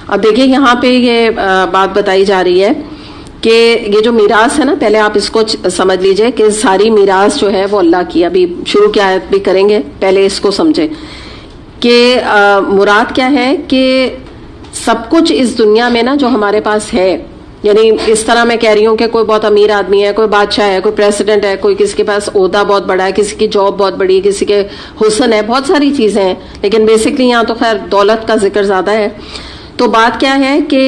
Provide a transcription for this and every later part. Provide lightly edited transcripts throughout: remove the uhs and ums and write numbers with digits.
اب دیکھیں یہاں پہ یہ بات بتائی جا رہی ہے کہ یہ جو میراث ہے نا، پہلے آپ اس کو سمجھ لیجئے کہ ساری میراث جو ہے وہ اللہ کی. ابھی شروع کی آیت بھی کریں گے، پہلے اس کو سمجھیں کہ مراد کیا ہے کہ سب کچھ اس دنیا میں نا جو ہمارے پاس ہے، یعنی اس طرح میں کہہ رہی ہوں کہ کوئی بہت امیر آدمی ہے، کوئی بادشاہ ہے، کوئی پریزیڈنٹ ہے، کوئی کسی کے پاس عہدہ بہت بڑا ہے، کسی کی جاب بہت بڑی ہے، کسی کے حسن ہے، بہت ساری چیزیں ہیں، لیکن بیسکلی یہاں تو خیر دولت کا ذکر زیادہ ہے. تو بات کیا ہے کہ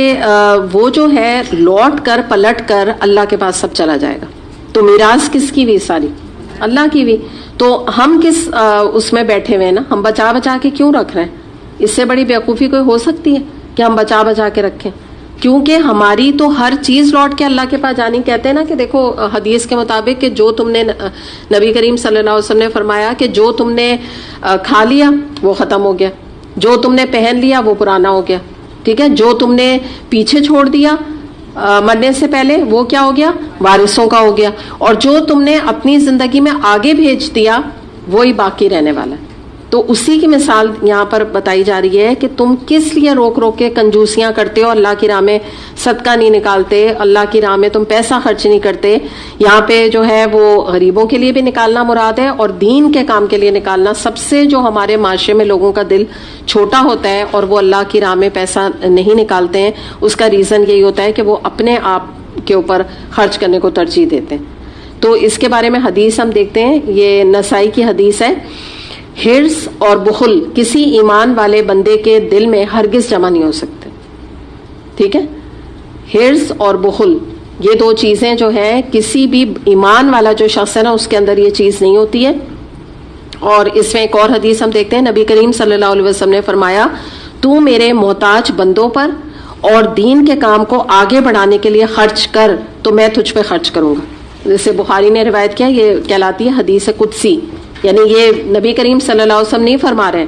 وہ جو ہے لوٹ کر پلٹ کر اللہ کے پاس سب چلا جائے گا. تو میراث کس کی بھی؟ ساری اللہ کی بھی. تو ہم کس اس میں بیٹھے ہوئے ہیں نا، ہم بچا بچا کے کیوں رکھ رہے ہیں؟ اس سے بڑی بیوقوفی کوئی ہو سکتی ہے کہ ہم بچا بچا کے رکھیں؟ کیونکہ ہماری تو ہر چیز لوٹ کے اللہ کے پاس جانی. کہتے ہیں نا کہ دیکھو حدیث کے مطابق کہ جو تم نے، نبی کریم صلی اللہ علیہ وسلم نے فرمایا کہ جو تم نے کھا لیا وہ ختم ہو گیا، جو تم نے پہن لیا وہ پرانا ہو گیا، ٹھیک ہے، جو تم نے پیچھے چھوڑ دیا مرنے سے پہلے وہ کیا ہو گیا؟ وارثوں کا ہو گیا، اور جو تم نے اپنی زندگی میں آگے بھیج دیا وہی باقی رہنے والا ہے. تو اسی کی مثال یہاں پر بتائی جا رہی ہے کہ تم کس لیے روک روک کے کنجوسیاں کرتے ہو، اللہ کی راہ میں صدقہ نہیں نکالتے، اللہ کی راہ میں تم پیسہ خرچ نہیں کرتے. یہاں پہ جو ہے وہ غریبوں کے لیے بھی نکالنا مراد ہے، اور دین کے کام کے لیے نکالنا. سب سے جو ہمارے معاشرے میں لوگوں کا دل چھوٹا ہوتا ہے اور وہ اللہ کی راہ میں پیسہ نہیں نکالتے ہیں، اس کا ریزن یہی ہوتا ہے کہ وہ اپنے آپ کے اوپر خرچ کرنے کو ترجیح دیتے ہیں. تو اس کے بارے میں حدیث ہم دیکھتے ہیں، یہ نسائی کی حدیث ہے. حرص اور بخل کسی ایمان والے بندے کے دل میں ہرگز جمع نہیں ہو سکتے. ٹھیک ہے، حرص اور بخل یہ دو چیزیں جو ہیں کسی بھی ایمان والا جو شخص ہے نا اس کے اندر یہ چیز نہیں ہوتی ہے. اور اس میں ایک اور حدیث ہم دیکھتے ہیں، نبی کریم صلی اللہ علیہ وسلم نے فرمایا تو میرے محتاج بندوں پر اور دین کے کام کو آگے بڑھانے کے لیے خرچ کر تو میں تجھ پہ خرچ کروں گا. جیسے بخاری نے روایت کیا، یہ کہلاتی ہے حدیث قدسی، یعنی یہ نبی کریم صلی اللہ علیہ وسلم نہیں فرما رہے ہیں،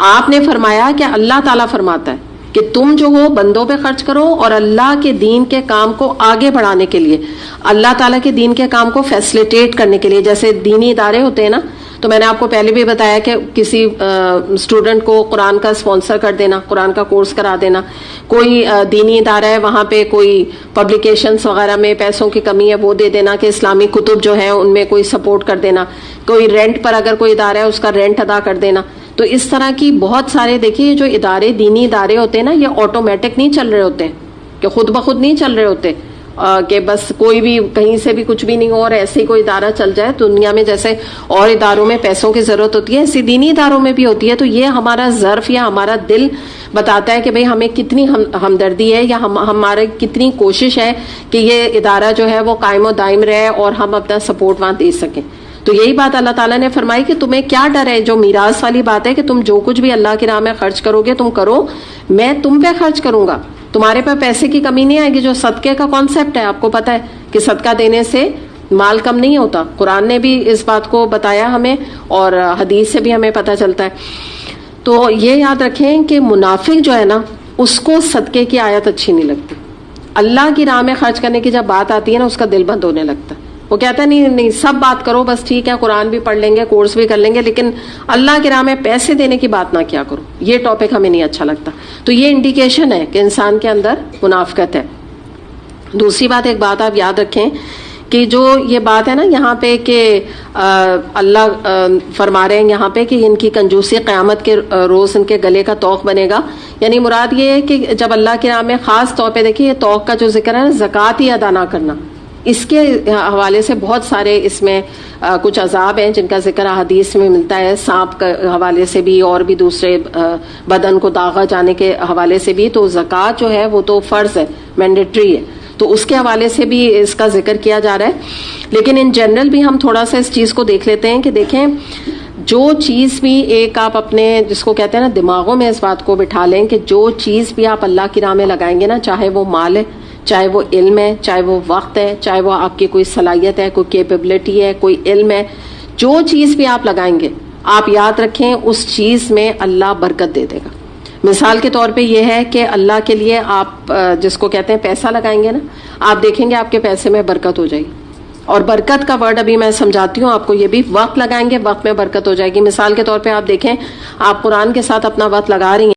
آپ نے فرمایا کہ اللہ تعالیٰ فرماتا ہے کہ تم جو ہو بندوں پہ خرچ کرو اور اللہ کے دین کے کام کو آگے بڑھانے کے لیے، اللہ تعالیٰ کے دین کے کام کو فیسلیٹیٹ کرنے کے لیے. جیسے دینی ادارے ہوتے ہیں نا، تو میں نے آپ کو پہلے بھی بتایا کہ کسی اسٹوڈنٹ کو قرآن کا اسپانسر کر دینا، قرآن کا کورس کرا دینا. کوئی دینی ادارہ ہے، وہاں پہ کوئی پبلیکیشنز وغیرہ میں پیسوں کی کمی ہے وہ دے دینا کہ اسلامی کتب جو ہیں ان میں کوئی سپورٹ کر دینا. کوئی رینٹ پر اگر کوئی ادارہ ہے اس کا رینٹ ادا کر دینا. تو اس طرح کی بہت سارے، دیکھیے جو ادارے دینی ادارے ہوتے ہیں نا یہ آٹومیٹک نہیں چل رہے ہوتے ہیں، کہ خود بخود نہیں چل رہے ہوتے کہ بس کوئی بھی کہیں سے بھی کچھ بھی نہیں ہو اور ایسے ہی کوئی ادارہ چل جائے. دنیا میں جیسے اور اداروں میں پیسوں کی ضرورت ہوتی ہے ایسی دینی اداروں میں بھی ہوتی ہے. تو یہ ہمارا ظرف یا ہمارا دل بتاتا ہے کہ بھئی ہمیں کتنی ہمدردی ہے یا ہمارے کتنی کوشش ہے کہ یہ ادارہ جو ہے وہ قائم و دائم رہے اور ہم اپنا سپورٹ وہاں دے سکیں. تو یہی بات اللہ تعالیٰ نے فرمائی کہ تمہیں کیا ڈر ہے، جو میراث والی بات ہے کہ تم جو کچھ بھی اللہ کی راہ میں خرچ کرو گے تم کرو، میں تم پہ خرچ کروں گا، تمہارے پہ پیسے کی کمی نہیں آئے گی. جو صدقے کا کانسیپٹ ہے آپ کو پتا ہے کہ صدقہ دینے سے مال کم نہیں ہوتا، قرآن نے بھی اس بات کو بتایا ہمیں اور حدیث سے بھی ہمیں پتہ چلتا ہے. تو یہ یاد رکھیں کہ منافق جو ہے نا اس کو صدقے کی آیت اچھی نہیں لگتی. اللہ کی راہ میں خرچ کرنے کی جب بات آتی ہے نا اس کا دل بند ہونے لگتا ہے. وہ کہتا ہے نہیں سب بات کرو، بس ٹھیک ہے قرآن بھی پڑھ لیں گے، کورس بھی کر لیں گے، لیکن اللہ کی راہ میں پیسے دینے کی بات نہ کیا کرو، یہ ٹاپک ہمیں نہیں اچھا لگتا. تو یہ انڈیکیشن ہے کہ انسان کے اندر منافقت ہے. دوسری بات، ایک بات آپ یاد رکھیں کہ جو یہ بات ہے نا یہاں پہ کہ اللہ فرما رہے ہیں یہاں پہ کہ ان کی کنجوسی قیامت کے روز ان کے گلے کا توق بنے گا. یعنی مراد یہ ہے کہ جب اللہ کی راہ میں خاص طور پہ دیکھیے یہ توق کا جو ذکر ہے نا زکوٰۃ ہی ادا نہ کرنا، اس کے حوالے سے بہت سارے اس میں کچھ عذاب ہیں جن کا ذکر حدیث میں ملتا ہے، سانپ کے حوالے سے بھی اور بھی دوسرے بدن کو داغا جانے کے حوالے سے بھی. تو زکوٰۃ جو ہے وہ تو فرض ہے، مینڈیٹری ہے، تو اس کے حوالے سے بھی اس کا ذکر کیا جا رہا ہے. لیکن ان جنرل بھی ہم تھوڑا سا اس چیز کو دیکھ لیتے ہیں کہ دیکھیں جو چیز بھی ایک آپ اپنے جس کو کہتے ہیں نا دماغوں میں اس بات کو بٹھا لیں کہ جو چیز بھی آپ اللہ کی راہ میں لگائیں گے نا، چاہے وہ مال ہے، چاہے وہ علم ہے، چاہے وہ وقت ہے، چاہے وہ آپ کی کوئی صلاحیت ہے، کوئی کیپیبلٹی ہے، کوئی علم ہے، جو چیز بھی آپ لگائیں گے آپ یاد رکھیں اس چیز میں اللہ برکت دے دے گا. مثال کے طور پہ یہ ہے کہ اللہ کے لیے آپ جس کو کہتے ہیں پیسہ لگائیں گے نا، آپ دیکھیں گے آپ کے پیسے میں برکت ہو جائے گی. اور برکت کا ورڈ ابھی میں سمجھاتی ہوں آپ کو، یہ بھی وقت لگائیں گے وقت میں برکت ہو جائے گی. مثال کے طور پہ آپ دیکھیں آپ قرآن کے ساتھ اپنا وقت لگا رہی ہیں